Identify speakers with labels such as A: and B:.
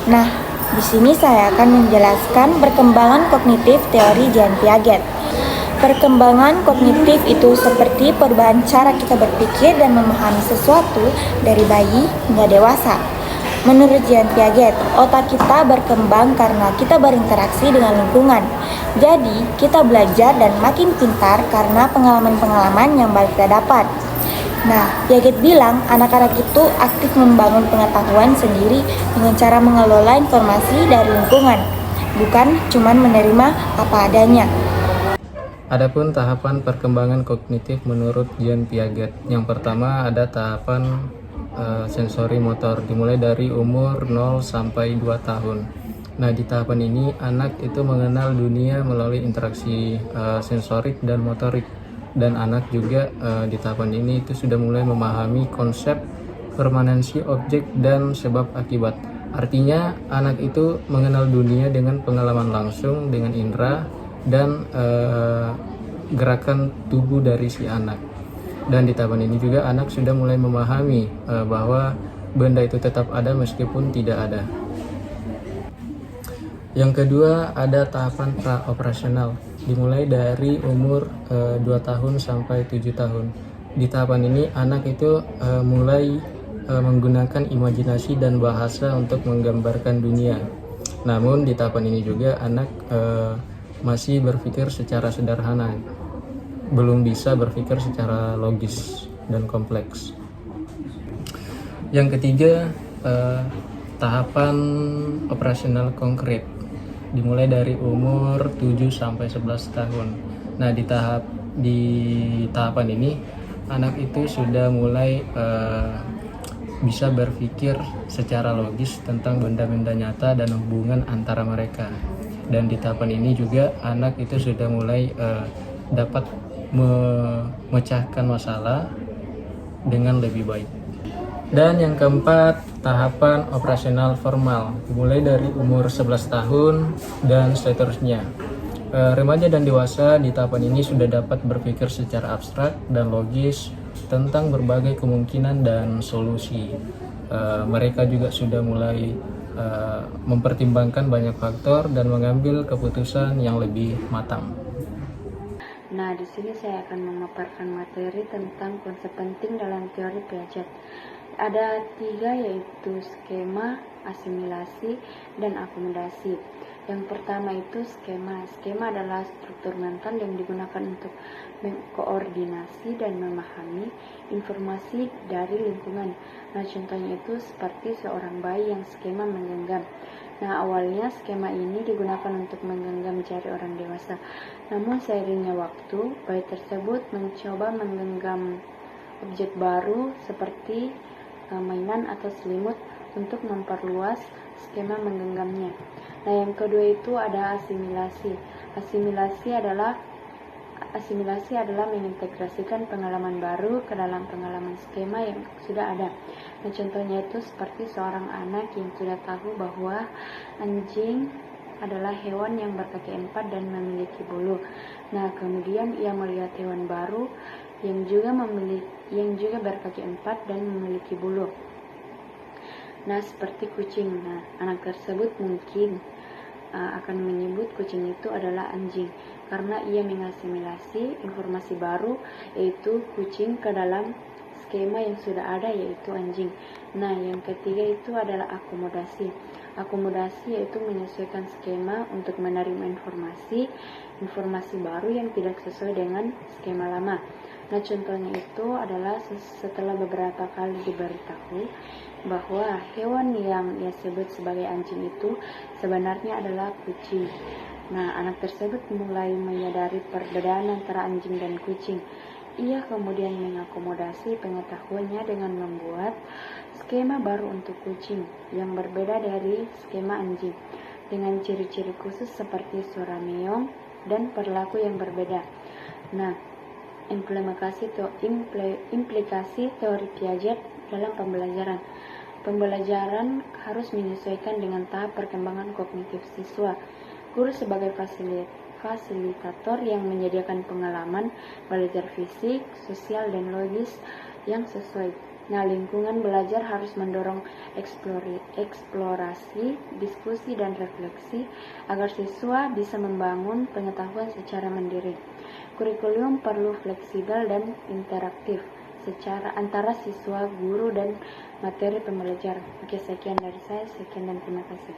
A: Nah, di sini saya akan menjelaskan perkembangan kognitif teori Jean Piaget. Perkembangan kognitif itu seperti perubahan cara kita berpikir dan memahami sesuatu dari bayi hingga dewasa. Menurut Jean Piaget, otak kita berkembang karena kita berinteraksi dengan lingkungan. Jadi, kita belajar dan makin pintar karena pengalaman-pengalaman yang baru kita dapat. Nah, Piaget bilang anak-anak itu aktif membangun pengetahuan sendiri dengan cara mengelola informasi dari lingkungan, bukan cuma menerima apa adanya.
B: Adapun tahapan perkembangan kognitif menurut Jean Piaget, yang pertama ada tahapan sensori motor, dimulai dari umur 0 sampai 2 tahun. Nah, di tahapan ini anak itu mengenal dunia melalui interaksi sensorik dan motorik. Dan anak juga di tahapan ini itu sudah mulai memahami konsep permanensi objek dan sebab akibat. Artinya anak itu mengenal dunia dengan pengalaman langsung dengan indera dan gerakan tubuh dari si anak. Dan di tahapan ini juga anak sudah mulai memahami bahwa benda itu tetap ada meskipun tidak ada. Yang kedua ada tahapan pra-operasional, dimulai dari umur 2 tahun sampai 7 tahun. Di tahapan ini anak itu mulai menggunakan imajinasi dan bahasa untuk menggambarkan dunia. Namun di tahapan ini juga anak masih berpikir secara sederhana, belum bisa berpikir secara logis dan kompleks. Yang ketiga, tahapan operasional konkret, dimulai dari umur 7 sampai 11 tahun. Nah, di tahapan ini anak itu sudah mulai bisa berpikir secara logis tentang benda-benda nyata dan hubungan antara mereka. Dan di tahapan ini juga anak itu sudah mulai dapat memecahkan masalah dengan lebih baik. Dan yang keempat, tahapan operasional formal, dimulai dari umur 11 tahun dan seterusnya. Remaja dan dewasa di tahapan ini sudah dapat berpikir secara abstrak dan logis tentang berbagai kemungkinan dan solusi. Mereka juga sudah mulai mempertimbangkan banyak faktor dan mengambil keputusan yang lebih matang.
C: Nah, di sini saya akan memaparkan materi tentang konsep penting dalam teori Piaget. Ada 3, yaitu skema, asimilasi, dan akomodasi. Yang pertama itu skema. Skema adalah struktur mental yang digunakan untuk mengkoordinasi dan memahami informasi dari lingkungan. Nah, contohnya itu seperti seorang bayi yang skema menggenggam. Nah, awalnya skema ini digunakan untuk menggenggam jari orang dewasa. Namun seiringnya waktu, bayi tersebut mencoba menggenggam objek baru seperti mainan atau selimut untuk memperluas skema menggenggamnya. Nah, yang kedua itu ada asimilasi. Asimilasi adalah mengintegrasikan pengalaman baru ke dalam pengalaman skema yang sudah ada. Nah, contohnya itu seperti seorang anak yang sudah tahu bahwa anjing adalah hewan yang berkaki 4 dan memiliki bulu. Nah, kemudian ia melihat hewan baru yang juga berkaki 4 dan memiliki bulu. Nah, seperti kucing. Nah, anak tersebut mungkin akan menyebut kucing itu adalah anjing karena ia mengasimilasi informasi baru, yaitu kucing, ke dalam skema yang sudah ada, yaitu anjing. Nah, yang ketiga itu adalah akomodasi. Akomodasi yaitu menyesuaikan skema untuk menerima informasi baru yang tidak sesuai dengan skema lama. Nah, contohnya itu adalah setelah beberapa kali diberitahu bahwa hewan yang ia sebut sebagai anjing itu sebenarnya adalah kucing. Nah, anak tersebut mulai menyadari perbedaan antara anjing dan kucing. Ia kemudian mengakomodasi pengetahuannya dengan membuat skema baru untuk kucing yang berbeda dari skema anjing, dengan ciri-ciri khusus seperti suara meong dan perilaku yang berbeda. Nah, implikasi teori Piaget dalam pembelajaran. Pembelajaran harus menyesuaikan dengan tahap perkembangan kognitif siswa. Guru sebagai fasilitator yang menyediakan pengalaman belajar fisik, sosial, dan logis yang sesuai. Nah, lingkungan belajar harus mendorong eksplorasi, diskusi, dan refleksi agar siswa bisa membangun pengetahuan secara mandiri. Kurikulum perlu fleksibel dan interaktif secara antara siswa, guru, dan materi pembelajaran. Oke, sekian dari saya. Sekian dan terima kasih.